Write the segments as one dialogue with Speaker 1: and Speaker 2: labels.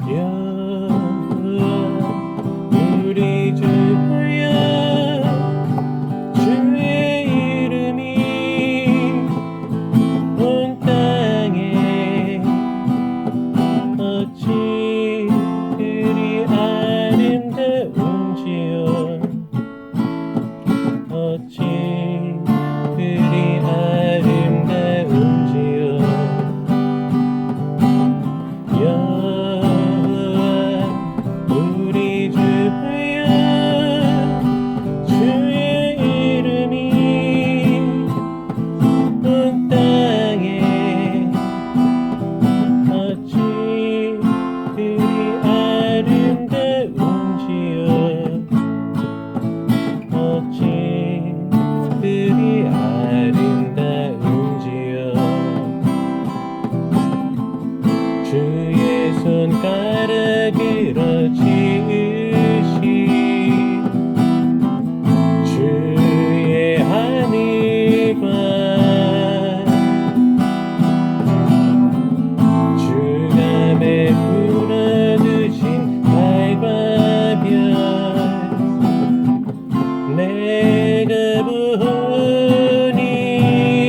Speaker 1: 여호와 우리 주여 주의 이름이 온 땅에 어찌 그리 아름다운지요. 어찌 그리 아름다운지요. 여호와 우리 주여 주의 이름이 온 땅에 어찌 그리 아름다운지요. 어찌 그리 아름다운지요. 주의 손가락으로 지으신 주의 하늘과 주가 베풀어 두신 달과 별 내가 보니 사람이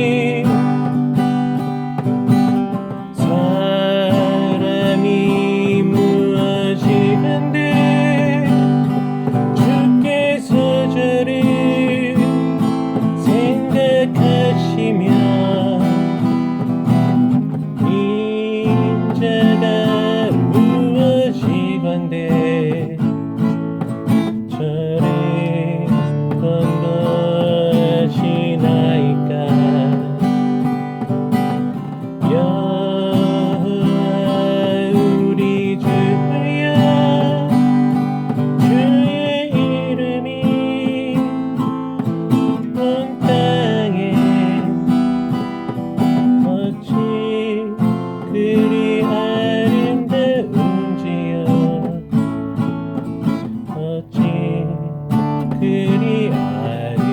Speaker 1: 무엇이건데 주께서 저를 생각하시며 인자가 무엇이건데 저를 건너시나이까. 여호와 우리 주여 주의 이름이 온 땅에 어찌 그리 아름다운지요. 어찌 그리 아름다운지요.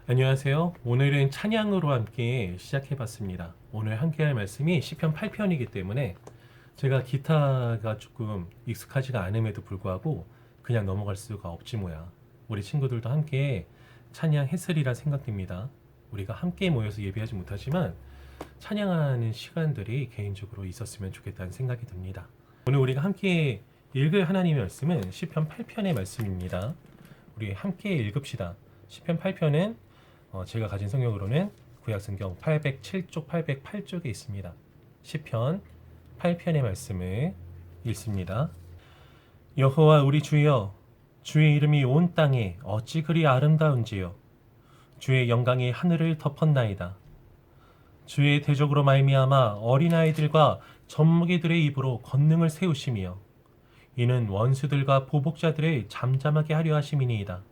Speaker 1: 안녕하세요. 오늘은 찬양으로 함께 시작해봤습니다. 오늘 함께할 말씀이 시편 8편이기 때문에 제가 기타가 조금 익숙하지가 않음에도 불구하고 그냥 넘어갈 수가 없지 뭐야. 우리 친구들도 함께 찬양했으리라 생각됩니다. 우리가 함께 모여서 예배하지 못하지만 찬양하는 시간들이 개인적으로 있었으면 좋겠다는 생각이 듭니다. 오늘 우리가 함께 읽을 하나님의 말씀은 시편 8편의 말씀입니다. 우리 함께 읽읍시다. 시편 8편은 제가 가진 성경으로는 구약성경 807쪽 808쪽에 있습니다. 시편 8편의 말씀을 읽습니다. 여호와 우리 주여 주의 이름이 온 땅에 어찌 그리 아름다운지요. 주의 영광이 하늘을 덮었나이다. 주의 대적으로 말미암아 어린아이들과 젖먹이들의 입으로 권능을 세우시며 이는 원수들과 보복자들을 잠잠하게 하려 하심이니이다.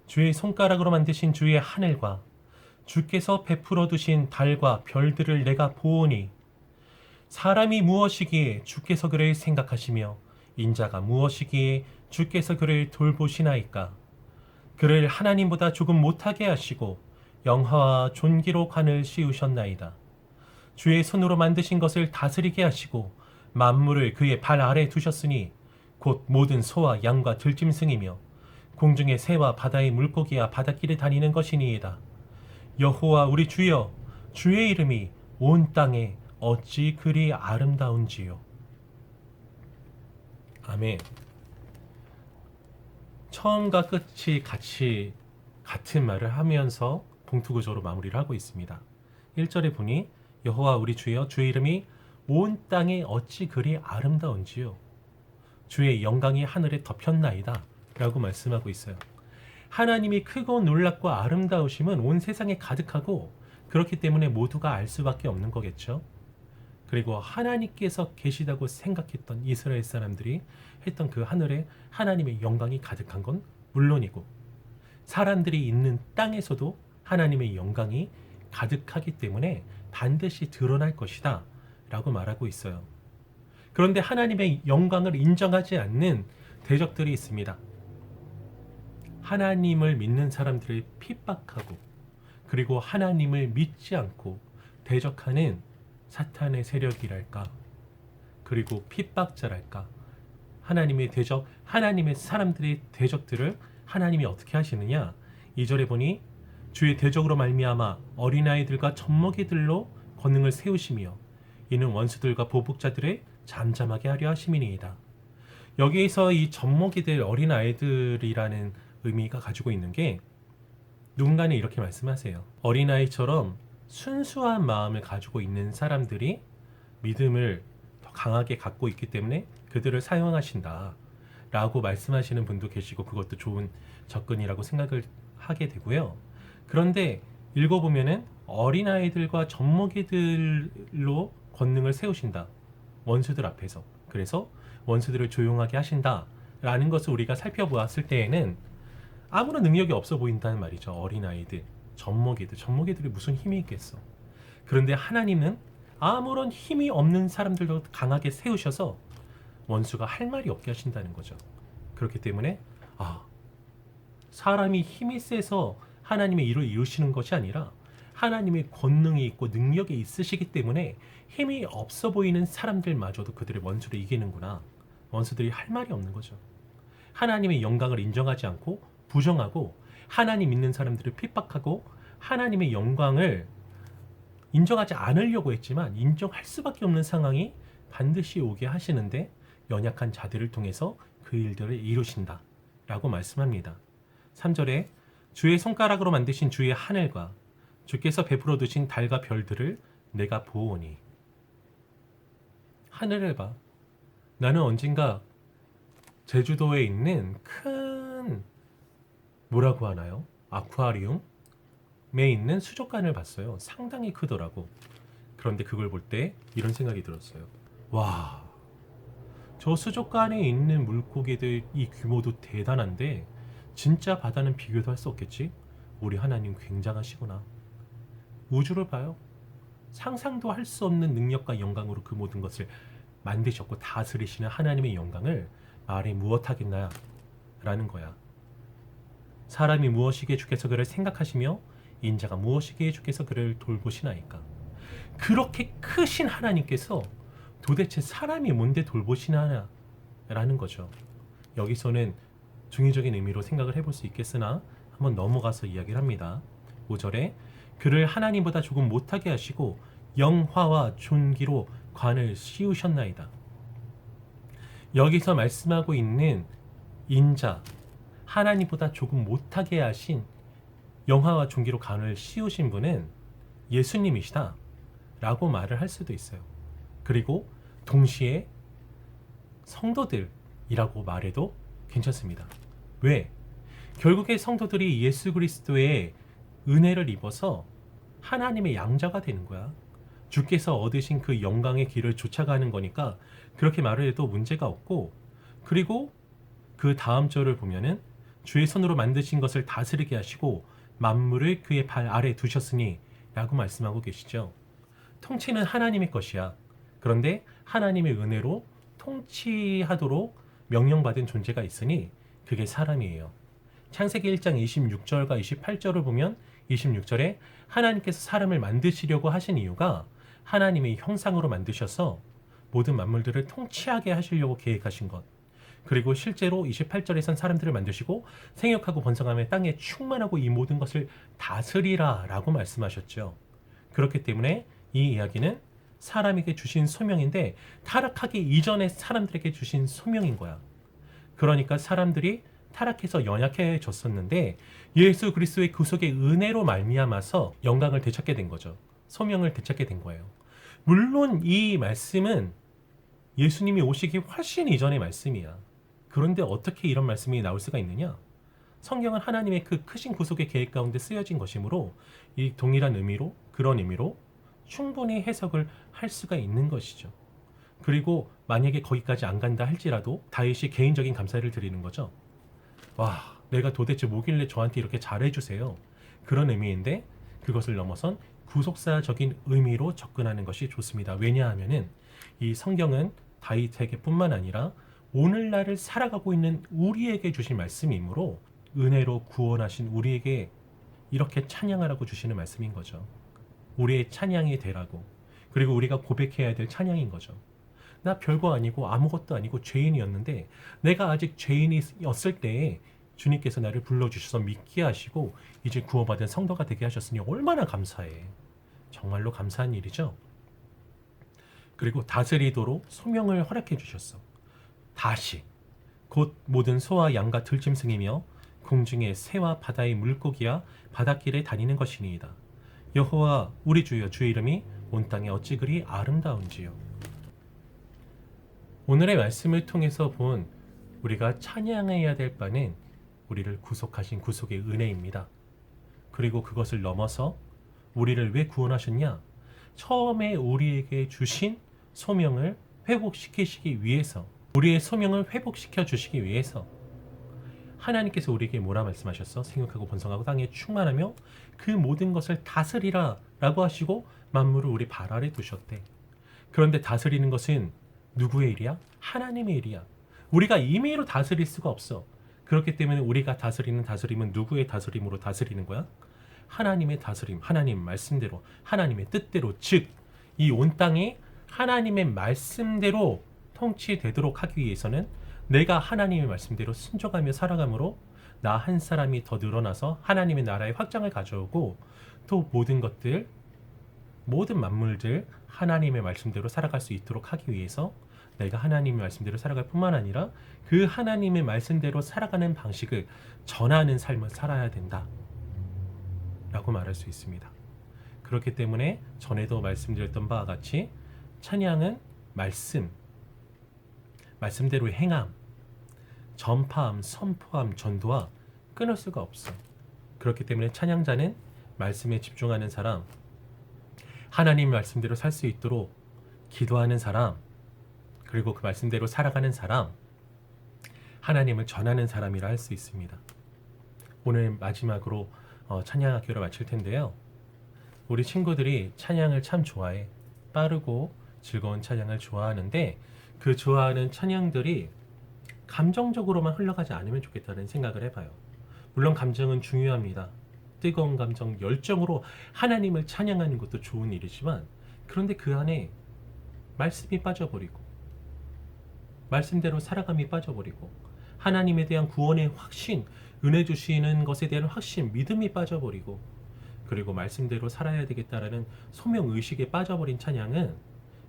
Speaker 1: 주의 손가락으로 만드신 주의 하늘과 주께서 베풀어 두신 달과 별들을 내가 보오니 사람이 무엇이기에 주께서 그를 생각하시며 인자가 무엇이기에 주께서 그를 돌보시나이까. 그를 하나님보다 조금 못하게 하시고 영화와 존귀로 관을 씌우셨나이다. 주의 손으로 만드신 것을 다스리게 하시고 만물을 그의 발 아래 두셨으니 곧 모든 소와 양과 들짐승이며 공중의 새와 바다의 물고기와 바닷길에 다니는 것이니이다. 여호와 우리 주여 주의 이름이 온 땅에 어찌 그리 아름다운지요. 아멘. 처음과 끝이 같은 말을 하면서 봉투구조로 마무리를 하고 있습니다. 1절에 보니 여호와 우리 주여 주의 이름이 온 땅에 어찌 그리 아름다운지요. 주의 영광이 하늘에 덮였나이다 라고 말씀하고 있어요. 하나님이 크고 놀랍고 아름다우심은 온 세상에 가득하고 그렇기 때문에 모두가 알 수밖에 없는 거겠죠. 그리고 하나님께서 계시다고 생각했던 이스라엘 사람들이 했던 그 하늘에 하나님의 영광이 가득한 건 물론이고 사람들이 있는 땅에서도 하나님의 영광이 가득하기 때문에 반드시 드러날 것이다 라고 말하고 있어요. 그런데 하나님의 영광을 인정하지 않는 대적들이 있습니다. 하나님을 믿는 사람들을 핍박하고 그리고 하나님을 믿지 않고 대적하는 사탄의 세력이랄까, 그리고 핍박자랄까, 하나님의 대적, 하나님의 사람들의 대적들을 하나님이 어떻게 하시느냐? 2절에 보니 주의 대적으로 말미암아 어린아이들과 젖먹이들로 권능을 세우시며 이는 원수들과 보복자들을 잠잠하게 하려 하심이니이다. 여기에서 이 젖먹이들, 어린아이들이라는 의미가 가지고 있는 게, 누군가는 이렇게 말씀하세요. 어린아이처럼 순수한 마음을 가지고 있는 사람들이 믿음을 더 강하게 갖고 있기 때문에 그들을 사용하신다 라고 말씀하시는 분도 계시고, 그것도 좋은 접근이라고 생각을 하게 되고요. 그런데 읽어보면은 어린아이들과 젖먹이들로 권능을 세우신다, 원수들 앞에서. 그래서 원수들을 조용하게 하신다 라는 것을 우리가 살펴보았을 때에는 아무런 능력이 없어 보인다는 말이죠. 어린아이들, 젖먹이들이 무슨 힘이 있겠어. 그런데 하나님은 아무런 힘이 없는 사람들도 강하게 세우셔서 원수가 할 말이 없게 하신다는 거죠. 그렇기 때문에 사람이 힘이 세서 하나님의 일을 이루시는 것이 아니라 하나님의 권능이 있고 능력이 있으시기 때문에 힘이 없어 보이는 사람들마저도 그들의 원수를 이기는구나. 원수들이 할 말이 없는 거죠. 하나님의 영광을 인정하지 않고 부정하고 하나님 믿는 사람들을 핍박하고 하나님의 영광을 인정하지 않으려고 했지만 인정할 수밖에 없는 상황이 반드시 오게 하시는데 연약한 자들을 통해서 그 일들을 이루신다 라고 말씀합니다. 3절에 주의 손가락으로 만드신 주의 하늘과 주께서 베풀어 두신 달과 별들을 내가 보오니. 하늘을 봐. 나는 언젠가 제주도에 있는 큰, 뭐라고 하나요? 아쿠아리움에 있는 수족관을 봤어요. 상당히 크더라고. 그런데 그걸 볼 때 이런 생각이 들었어요. 와, 저 수족관에 있는 물고기들 이 규모도 대단한데 진짜 바다는 비교도 할 수 없겠지? 우리 하나님 굉장하시구나. 우주를 봐요. 상상도 할 수 없는 능력과 영광으로 그 모든 것을 만드셨고 다스리시는 하나님의 영광을 말해 무엇하겠나 라는 거야. 사람이 무엇이기에 주께서 그를 생각하시며 인자가 무엇이기에 주께서 그를 돌보시나이까. 그렇게 크신 하나님께서 도대체 사람이 뭔데 돌보시나 라는 거죠. 여기서는 중의적인 의미로 생각을 해볼 수 있겠으나 한번 넘어가서 이야기를 합니다. 5절에 그를 하나님보다 조금 못하게 하시고 영화와 존귀로 관을 씌우셨나이다. 여기서 말씀하고 있는 인자, 하나님보다 조금 못하게 하신 영화와 존귀로 관을 씌우신 분은 예수님이시다 라고 말을 할 수도 있어요. 그리고 동시에 성도들이라고 말해도 괜찮습니다. 왜? 결국에 성도들이 예수 그리스도의 은혜를 입어서 하나님의 양자가 되는 거야. 주께서 얻으신 그 영광의 길을 쫓아가는 거니까 그렇게 말을 해도 문제가 없고, 그리고 그 다음 절을 보면은 주의 손으로 만드신 것을 다스리게 하시고 만물을 그의 발 아래 두셨으니 라고 말씀하고 계시죠. 통치는 하나님의 것이야. 그런데 하나님의 은혜로 통치하도록 명령받은 존재가 있으니 그게 사람이에요. 창세기 1장 26절과 28절을 보면 26절에 하나님께서 사람을 만드시려고 하신 이유가 하나님의 형상으로 만드셔서 모든 만물들을 통치하게 하시려고 계획하신 것, 그리고 실제로 28절에선 사람들을 만드시고 생육하고 번성하며 땅에 충만하고 이 모든 것을 다스리라 라고 말씀하셨죠. 그렇기 때문에 이 이야기는 사람에게 주신 소명인데 타락하기 이전에 사람들에게 주신 소명인 거야. 그러니까 사람들이 타락해서 연약해졌었는데 예수 그리스도의 구속의 은혜로 말미암아서 영광을 되찾게 된 거죠. 소명을 되찾게 된 거예요. 물론 이 말씀은 예수님이 오시기 훨씬 이전의 말씀이야. 그런데 어떻게 이런 말씀이 나올 수가 있느냐? 성경은 하나님의 그 크신 구속의 계획 가운데 쓰여진 것이므로 이 동일한 의미로, 그런 의미로 충분히 해석을 할 수가 있는 것이죠. 그리고 만약에 거기까지 안 간다 할지라도 다윗이 개인적인 감사를 드리는 거죠. 와, 내가 도대체 뭐길래 저한테 이렇게 잘해주세요. 그런 의미인데 그것을 넘어선 구속사적인 의미로 접근하는 것이 좋습니다. 왜냐하면은 이 성경은 다윗에게 뿐만 아니라 오늘날을 살아가고 있는 우리에게 주신 말씀이므로 은혜로 구원하신 우리에게 이렇게 찬양하라고 주시는 말씀인 거죠. 우리의 찬양이 되라고. 그리고 우리가 고백해야 될 찬양인 거죠. 나 별거 아니고 아무것도 아니고 죄인이었는데 내가 아직 죄인이었을 때에 주님께서 나를 불러주셔서 믿게 하시고 이제 구원받은 성도가 되게 하셨으니 얼마나 감사해. 정말로 감사한 일이죠. 그리고 다스리도록 소명을 허락해 주셨어. 다시 곧 모든 소와 양과 들짐승이며 공중의 새와 바다의 물고기야 바닷길에 다니는 것이니이다. 여호와 우리 주여 주의 이름이 온 땅에 어찌 그리 아름다운지요. 오늘의 말씀을 통해서 본 우리가 찬양해야 될 바는 우리를 구속하신 구속의 은혜입니다. 그리고 그것을 넘어서 우리를 왜 구원하셨냐? 처음에 우리에게 주신 소명을 회복시키시기 위해서, 우리의 소명을 회복시켜 주시기 위해서 하나님께서 우리에게 뭐라 말씀하셨어? 생육하고 번성하고 땅에 충만하며 그 모든 것을 다스리라 라고 하시고 만물을 우리 발 아래 두셨대. 그런데 다스리는 것은 누구의 일이야? 하나님의 일이야. 우리가 임의로 다스릴 수가 없어. 그렇기 때문에 우리가 다스리는 다스림은 누구의 다스림으로 다스리는 거야? 하나님의 다스림, 하나님 말씀대로, 하나님의 뜻대로, 즉 이 온 땅이 하나님의 말씀대로 통치되도록 하기 위해서는 내가 하나님의 말씀대로 순종하며 살아감으로 나 한 사람이 더 늘어나서 하나님의 나라의 확장을 가져오고 또 모든 것들, 모든 만물들 하나님의 말씀대로 살아갈 수 있도록 하기 위해서 내가 하나님의 말씀대로 살아갈 뿐만 아니라 그 하나님의 말씀대로 살아가는 방식을 전하는 삶을 살아야 된다 라고 말할 수 있습니다. 그렇기 때문에 전에도 말씀드렸던 바와 같이 찬양은 말씀대로 행함, 전파함, 선포함, 전도와 끊을 수가 없어. 그렇기 때문에 찬양자는 말씀에 집중하는 사람, 하나님 말씀대로 살 수 있도록 기도하는 사람, 그리고 그 말씀대로 살아가는 사람, 하나님을 전하는 사람이라 할 수 있습니다. 오늘 마지막으로 찬양학교를 마칠 텐데요. 우리 친구들이 찬양을 참 좋아해. 빠르고 즐거운 찬양을 좋아하는데 그 좋아하는 찬양들이 감정적으로만 흘러가지 않으면 좋겠다는 생각을 해봐요. 물론 감정은 중요합니다. 뜨거운 감정, 열정으로 하나님을 찬양하는 것도 좋은 일이지만 그런데 그 안에 말씀이 빠져버리고 말씀대로 살아감이 빠져버리고 하나님에 대한 구원의 확신, 은혜 주시는 것에 대한 확신, 믿음이 빠져버리고 그리고 말씀대로 살아야 되겠다라는 소명의식에 빠져버린 찬양은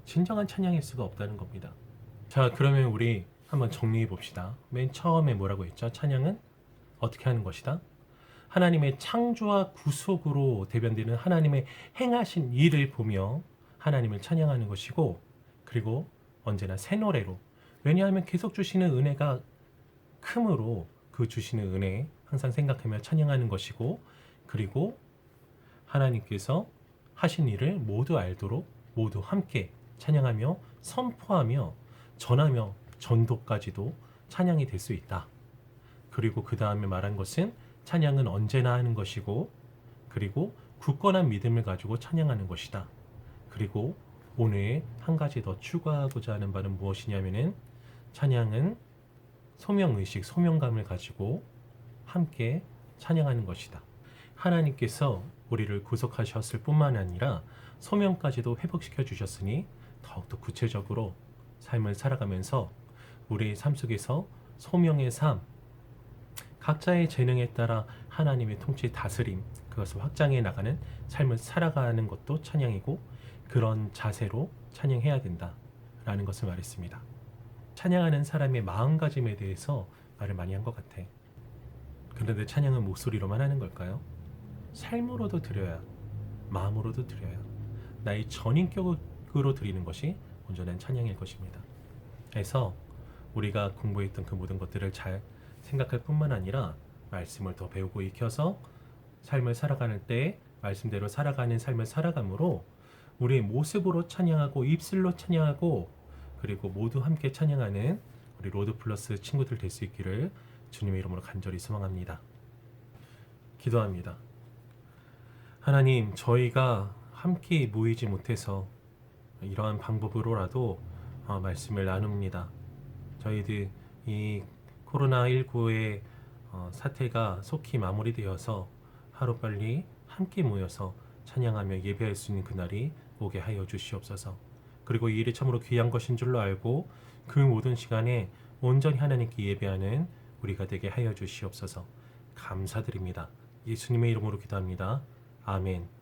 Speaker 1: 진정한 찬양일 수가 없다는 겁니다. 자, 그러면 우리 한번 정리해 봅시다. 맨 처음에 뭐라고 했죠? 찬양은 어떻게 하는 것이다? 하나님의 창조와 구속으로 대변되는 하나님의 행하신 일을 보며 하나님을 찬양하는 것이고 그리고 언제나 새 노래로 왜냐하면 계속 주시는 은혜가 크므로 그 주시는 은혜 항상 생각하며 찬양하는 것이고 그리고 하나님께서 하신 일을 모두 알도록 모두 함께 찬양하며 선포하며 전하며 전도까지도 찬양이 될 수 있다. 그리고 그 다음에 말한 것은 찬양은 언제나 하는 것이고 그리고 굳건한 믿음을 가지고 찬양하는 것이다. 그리고 오늘 한 가지 더 추가하고자 하는 바는 무엇이냐면은 찬양은 소명의식, 소명감을 가지고 함께 찬양하는 것이다. 하나님께서 우리를 구속하셨을 뿐만 아니라 소명까지도 회복시켜 주셨으니 더욱더 구체적으로 삶을 살아가면서 우리의 삶 속에서 소명의 삶, 각자의 재능에 따라 하나님의 통치 다스림, 그것을 확장해 나가는 삶을 살아가는 것도 찬양이고 그런 자세로 찬양해야 된다라는 것을 말했습니다. 찬양하는 사람의 마음가짐에 대해서 말을 많이 한 것 같아. 그런데 찬양은 목소리로만 하는 걸까요? 삶으로도 드려야, 마음으로도 드려야, 나의 전인격으로 드리는 것이 온전한 찬양일 것입니다. 그래서 우리가 공부했던 그 모든 것들을 잘 생각할 뿐만 아니라 말씀을 더 배우고 익혀서 삶을 살아가는 때 말씀대로 살아가는 삶을 살아감으로 우리의 모습으로 찬양하고 입술로 찬양하고 그리고 모두 함께 찬양하는 우리 로드플러스 친구들 될 수 있기를 주님의 이름으로 간절히 소망합니다. 기도합니다. 하나님, 저희가 함께 모이지 못해서 이러한 방법으로라도 말씀을 나눕니다. 저희들 이 코로나19의 사태가 속히 마무리되어서 하루빨리 함께 모여서 찬양하며 예배할 수 있는 그날이 오게 하여 주시옵소서. 그리고 이 일이 참으로 귀한 것인 줄로 알고 그 모든 시간에 온전히 하나님께 예배하는 우리가 되게 하여 주시옵소서. 감사드립니다. 예수님의 이름으로 기도합니다. 아멘.